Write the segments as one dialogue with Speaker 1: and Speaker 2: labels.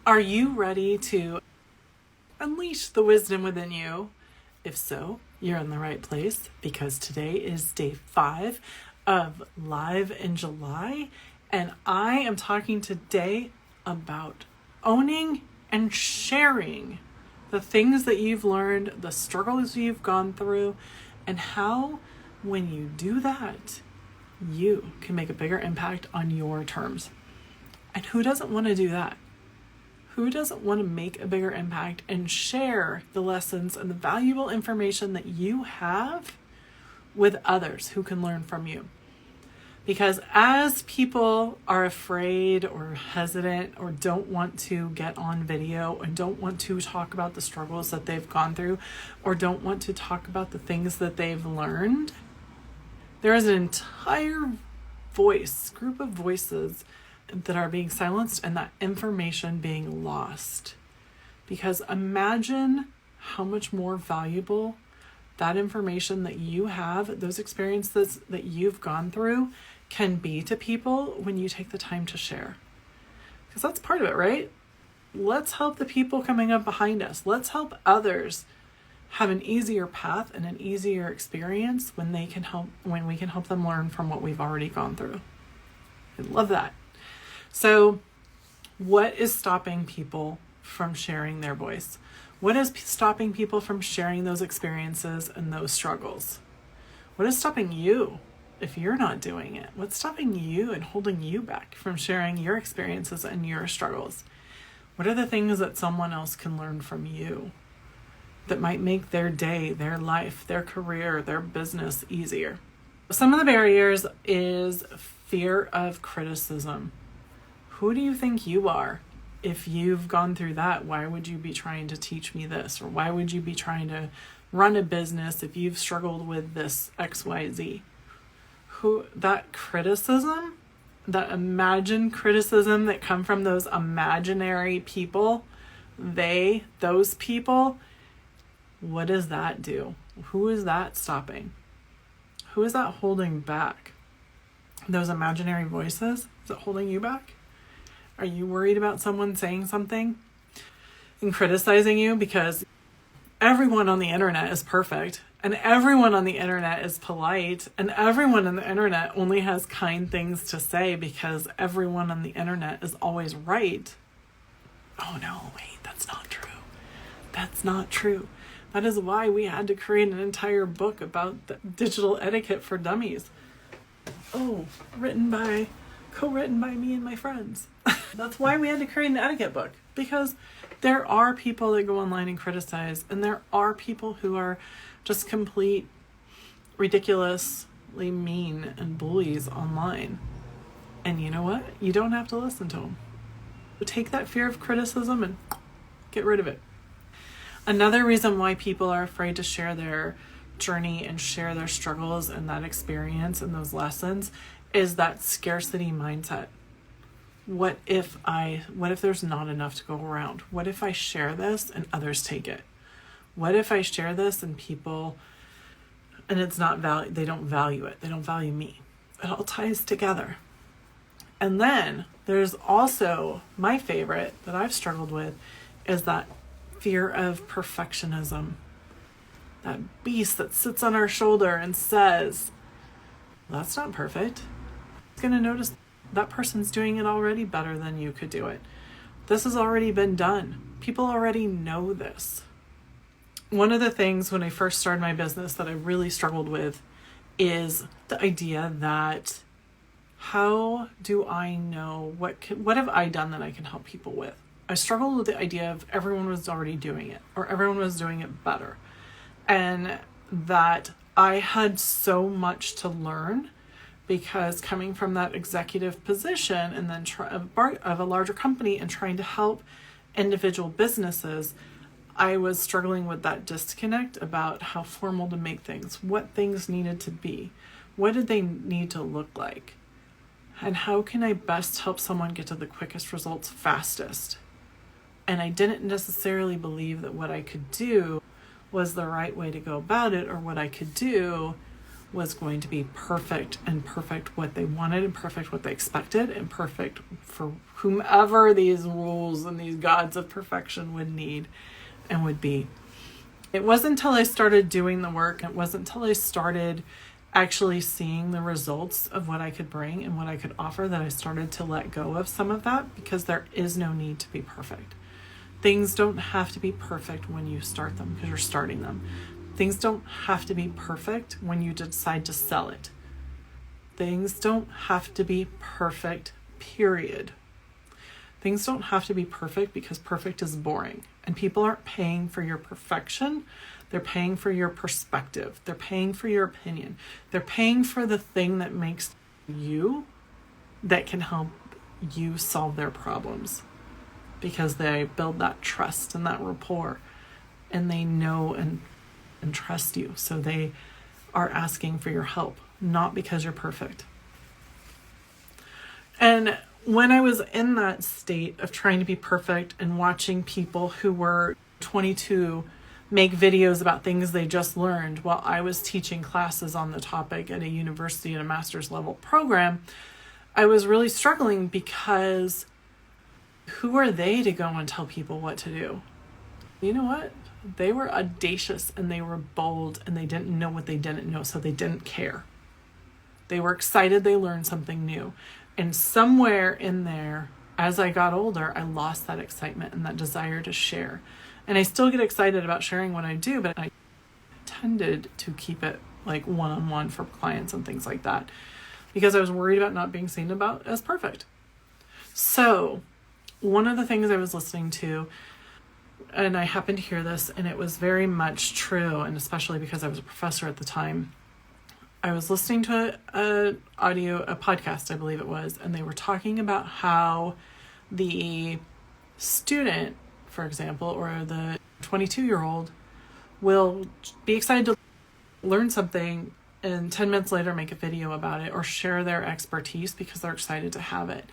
Speaker 1: Are you ready to unleash the wisdom within you? If so, you're in the right place, because today is day 5 of Live in July, and I am talking today about owning and sharing the things that you've learned, the struggles you've gone through, and how when you do that, you can make a bigger impact on your terms. And who doesn't want to do that? Who doesn't want to make a bigger impact and share the lessons and the valuable information that you have with others who can learn from you? Because as people are afraid or hesitant or don't want to get on video and don't want to talk about the struggles that they've gone through or don't want to talk about the things that they've learned, there is an entire group of voices that are being silenced and that information being lost. Because imagine how much more valuable that information that you have, those experiences that you've gone through, can be to people when you take the time to share. Because that's part of it, right? Let's help the people coming up behind us. Let's help others have an easier path and an easier experience when we can help them learn from what we've already gone through. I love that. So what is stopping people from sharing their voice? What is stopping people from sharing those experiences and those struggles? What is stopping you if you're not doing it? What's stopping you and holding you back from sharing your experiences and your struggles? What are the things that someone else can learn from you that might make their day, their life, their career, their business easier? Some of the barriers is fear of criticism. Who do you think you are? If you've gone through that, why would you be trying to teach me this? Or why would you be trying to run a business if you've struggled with this XYZ? That criticism, that imagined criticism that come from those imaginary people, those people, what does that do? Who is that stopping? Who is that holding back? Those imaginary voices, is it holding you back? Are you worried about someone saying something and criticizing you? Because everyone on the internet is perfect, and everyone on the internet is polite, and everyone on the internet only has kind things to say because everyone on the internet is always right. Oh no, wait, that's not true. That's not true. That is why we had to create an entire book about the digital etiquette for dummies. Oh, co-written by me and my friends. That's why we had to create an etiquette book, because there are people that go online and criticize, and there are people who are just complete ridiculously mean and bullies online. And you know what? You don't have to listen to them. Take that fear of criticism and get rid of it. Another reason why people are afraid to share their journey and share their struggles and that experience and those lessons is that scarcity mindset. What if there's not enough to go around? What if I share this and others take it? What if I share this and people, and it's not they don't value it. They don't value me. It all ties together. And then there's also my favorite that I've struggled with is that fear of perfectionism. That beast that sits on our shoulder and says, that's not perfect. It's going to notice that person's doing it already better than you could do it. This has already been done. People already know this. One of the things when I first started my business that I really struggled with is the idea that how do I know what have I done that I can help people with? I struggled with the idea of everyone was already doing it or everyone was doing it better. And that I had so much to learn because coming from that executive position and then of a larger company and trying to help individual businesses, I was struggling with that disconnect about how formal to make things, what things needed to be, what did they need to look like, and how can I best help someone get to the quickest results fastest. And I didn't necessarily believe that what I could do was the right way to go about it, or what I could do was going to be perfect, and perfect what they wanted, and perfect what they expected, and perfect for whomever these rules and these gods of perfection would need and would be. It wasn't until I started doing the work, it wasn't until I started actually seeing the results of what I could bring and what I could offer that I started to let go of some of that, because there is no need to be perfect. Things don't have to be perfect when you start them, because you're starting them. Things don't have to be perfect when you decide to sell it. Things don't have to be perfect, period. Things don't have to be perfect, because perfect is boring. And people aren't paying for your perfection. They're paying for your perspective. They're paying for your opinion. They're paying for the thing that makes you, that can help you solve their problems. Because they build that trust and that rapport. And they know and trust you. So they are asking for your help, not because you're perfect. And when I was in that state of trying to be perfect and watching people who were 22 make videos about things they just learned while I was teaching classes on the topic at a university at a master's level program, I was really struggling, because who are they to go and tell people what to do? You know what? They were audacious and they were bold, and they didn't know what they didn't know, so they didn't care. They were excited they learned something new. And somewhere in there, as I got older, I lost that excitement and that desire to share. And I still get excited about sharing what I do, but I tended to keep it like one-on-one for clients and things like that, because I was worried about not being seen about as perfect. So one of the things I was listening to, and I happened to hear this, and it was very much true, and especially because I was a professor at the time, I was listening to a podcast, I believe it was, and they were talking about how the student, for example, or the 22-year-old will be excited to learn something and 10 minutes later make a video about it or share their expertise because they're excited to have it.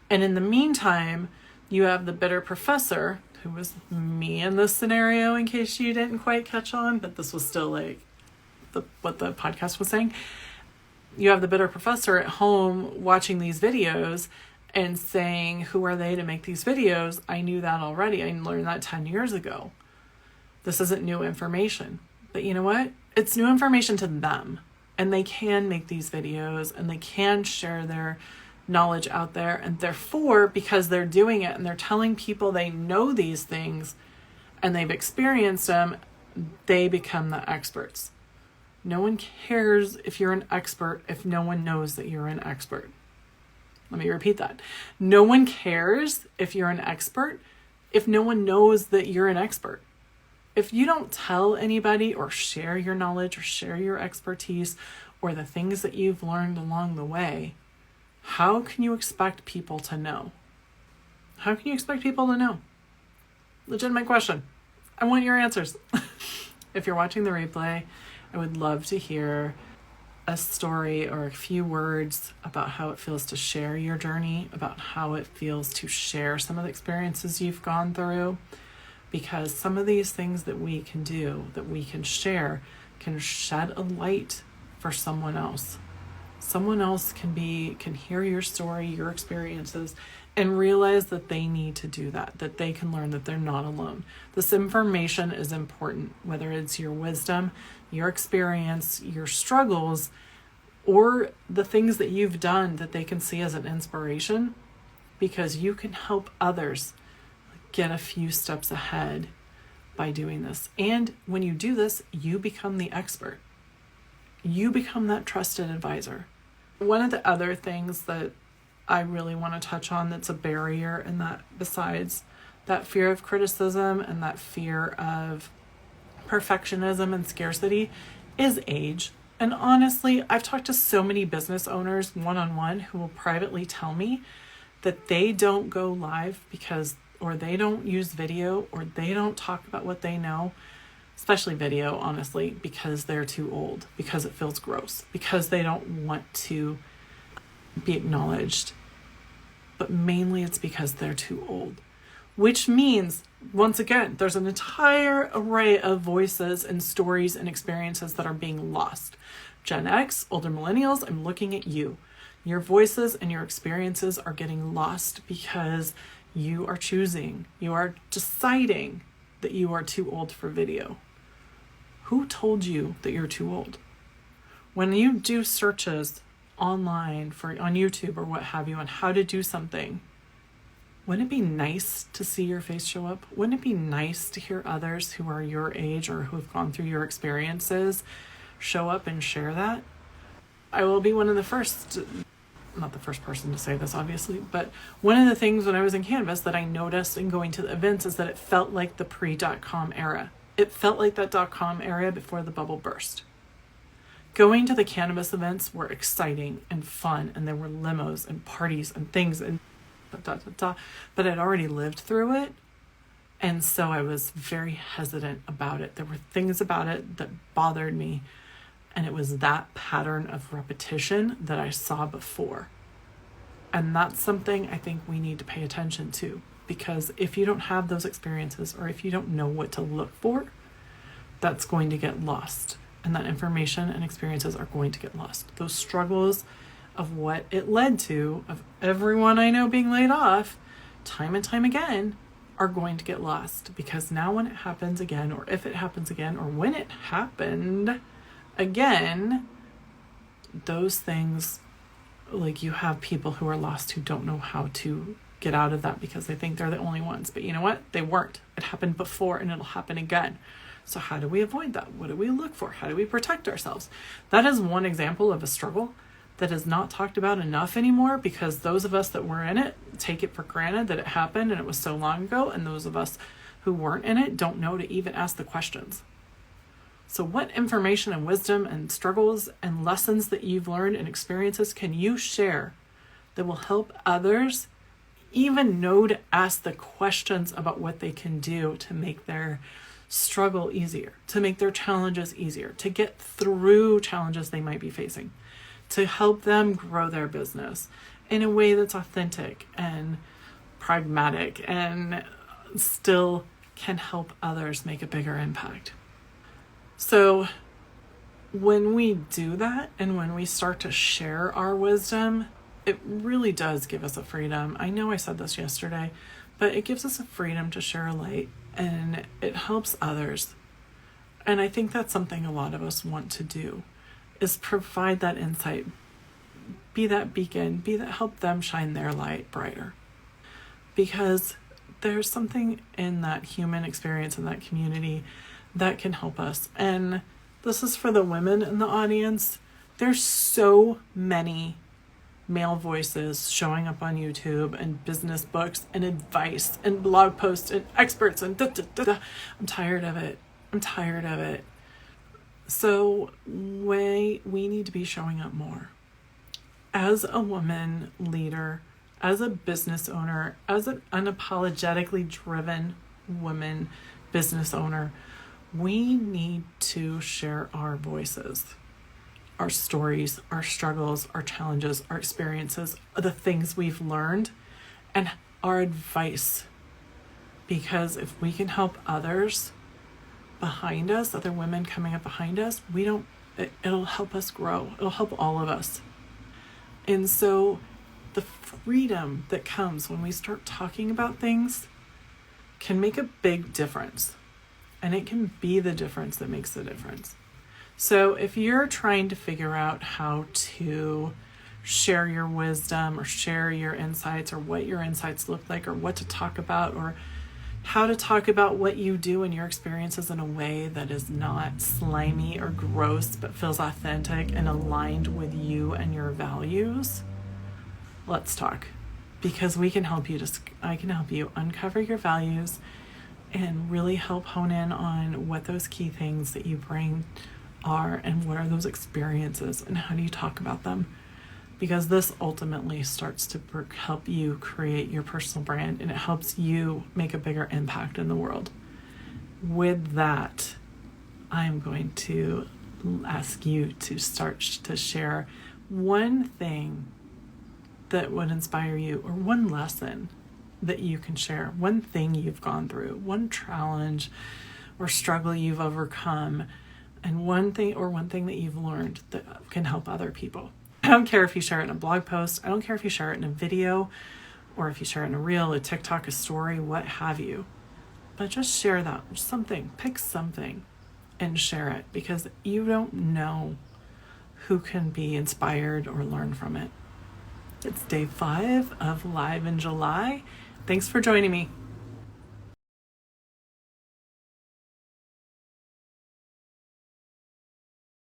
Speaker 1: And in the meantime, you have the bitter professor, who was me in this scenario, in case you didn't quite catch on, but this was still like what the podcast was saying. You have the bitter professor at home watching these videos and saying, who are they to make these videos? I knew that already. I learned that 10 years ago. This isn't new information. But you know what? It's new information to them. And they can make these videos and they can share their knowledge out there. And therefore, because they're doing it and they're telling people they know these things and they've experienced them, they become the experts. No one cares if you're an expert if no one knows that you're an expert. Let me repeat that. No one cares if you're an expert if no one knows that you're an expert. If you don't tell anybody or share your knowledge or share your expertise or the things that you've learned along the way, how can you expect people to know? How can you expect people to know? Legitimate question. I want your answers. If you're watching the replay, I would love to hear a story or a few words about how it feels to share your journey, about how it feels to share some of the experiences you've gone through, because some of these things that we can do, that we can share, can shed a light for someone else. Someone else can hear your story, your experiences, and realize that they need to do that they can learn that they're not alone. This information is important, whether it's your wisdom, your experience, your struggles, or the things that you've done that they can see as an inspiration, because you can help others get a few steps ahead by doing this. And when you do this, you become the expert. You become that trusted advisor. One of the other things that I really want to touch on that's a barrier, and that besides that fear of criticism and that fear of perfectionism and scarcity, is age. And honestly, I've talked to so many business owners one-on-one who will privately tell me that they don't go live or they don't use video, or they don't talk about what they know, especially video, honestly, because they're too old, because it feels gross, because they don't want to be acknowledged. But mainly it's because they're too old. Which means, once again, there's an entire array of voices and stories and experiences that are being lost. Gen X, older millennials, I'm looking at you. Your voices and your experiences are getting lost because you are choosing, you are deciding that you are too old for video. Who told you that you're too old? When you do searches online on YouTube or what have you on how to do something, wouldn't it be nice to see your face show up? Wouldn't it be nice to hear others who are your age or who have gone through your experiences show up and share that? I will be one of the first, not the first person to say this obviously, but one of the things when I was in Canvas that I noticed in going to the events is that it felt like the pre-.com era. It felt like that .com era before the bubble burst. Going to the cannabis events were exciting and fun, and there were limos and parties and things and but I'd already lived through it, and so I was very hesitant about it. There were things about it that bothered me, and it was that pattern of repetition that I saw before. And that's something I think we need to pay attention to, because if you don't have those experiences or if you don't know what to look for, that's going to get lost, and that information and experiences are going to get lost. Those struggles of what it led to, of everyone I know being laid off time and time again, are going to get lost, because now when it happens again, or if it happens again, or when it happened again, those things, like, you have people who are lost who don't know how to get out of that because they think they're the only ones. But you know what? They weren't. It happened before and it'll happen again. So how do we avoid that? What do we look for? How do we protect ourselves? That is one example of a struggle that is not talked about enough anymore, because those of us that were in it take it for granted that it happened and it was so long ago, and those of us who weren't in it don't know to even ask the questions. So what information and wisdom and struggles and lessons that you've learned and experiences can you share that will help others even know to ask the questions about what they can do to make their struggle easier, to make their challenges easier, to get through challenges they might be facing, to help them grow their business in a way that's authentic and pragmatic and still can help others make a bigger impact. So when we do that and when we start to share our wisdom, it really does give us a freedom. I know I said this yesterday, but it gives us a freedom to share a light, and it helps others. And I think that's something a lot of us want to do, is provide that insight, be that beacon, be that, help them shine their light brighter. Because there's something in that human experience in that community that can help us. And this is for the women in the audience. There's so many male voices showing up on YouTube and business books and advice and blog posts and experts and I'm tired of it. So we need to be showing up more. As a woman leader, as a business owner, as an unapologetically driven woman business owner, we need to share our voices, our stories, our struggles, our challenges, our experiences, the things we've learned, and our advice. Because if we can help others behind us, other women coming up behind us, it'll help us grow. It'll help all of us. And so the freedom that comes when we start talking about things can make a big difference. And it can be the difference that makes the difference. So if you're trying to figure out how to share your wisdom or share your insights or what your insights look like or what to talk about or how to talk about what you do and your experiences in a way that is not slimy or gross but feels authentic and aligned with you and your values, let's talk. Because I can help you uncover your values and really help hone in on what those key things that you bring are and what are those experiences and how do you talk about them. Because this ultimately starts to help you create your personal brand, and it helps you make a bigger impact in the world. With that, I'm going to ask you to start to share one thing that would inspire you, or one lesson that you can share, one thing you've gone through, one challenge or struggle you've overcome and one thing that you've learned that can help other people. I don't care if you share it in a blog post. I don't care if you share it in a video or if you share it in a reel, a TikTok, a story, what have you. But just share that, something, pick something and share it, because you don't know who can be inspired or learn from it. It's day 5 of Live in July. Thanks for joining me.